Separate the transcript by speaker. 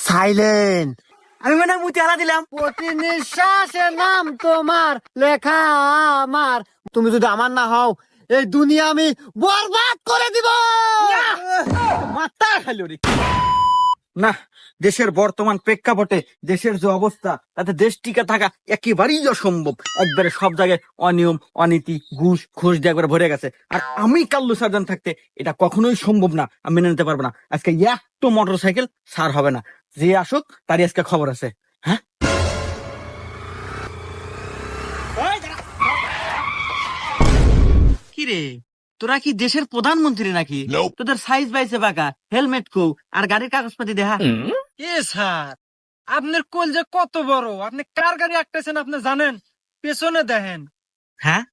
Speaker 1: Silent.
Speaker 2: আমি মনে হয় মুতি হারা দিলাম।
Speaker 1: প্রতি নিঃশ্বাসে নাম তোমার লেখা আমার। তুমি যদি আমার না হও, এই দুনিয়া আমি বরবাদ করে দিব।
Speaker 2: মাথা খাইল রে। না, দেশের বর্তমান প্রেক্ষাপটে দেশের যে অবস্থা, তাতে দেশ টিকে থাকা একেবারেই অসম্ভব। একবারে সব জায়গায় অনিয়ম, অনীতি, ঘুষ দিয়ে একবারে ভরে গেছে। আর আমি কাল্লু সার্জন থাকতে এটা কখনোই সম্ভব না, আমি মেনে নিতে পারবো না। আজকে একটা মোটর সাইকেল সার হবে না। যে আসুক তারই আজকে খবর আছে। হ্যাঁ, কি রে, তোরা কি দেশের প্রধানমন্ত্রী নাকি? তোদের সাইজ বাইছে বাঁকা, হেলমেট কো, আর গাড়ির কাগজপাতি দেখা।
Speaker 1: এ স্যার, আপনার কোল যে কত বড়, আপনি কার গাড়ি আঁকতেছেন আপনি জানেন? পেছনে দেখেন।
Speaker 2: হ্যাঁ,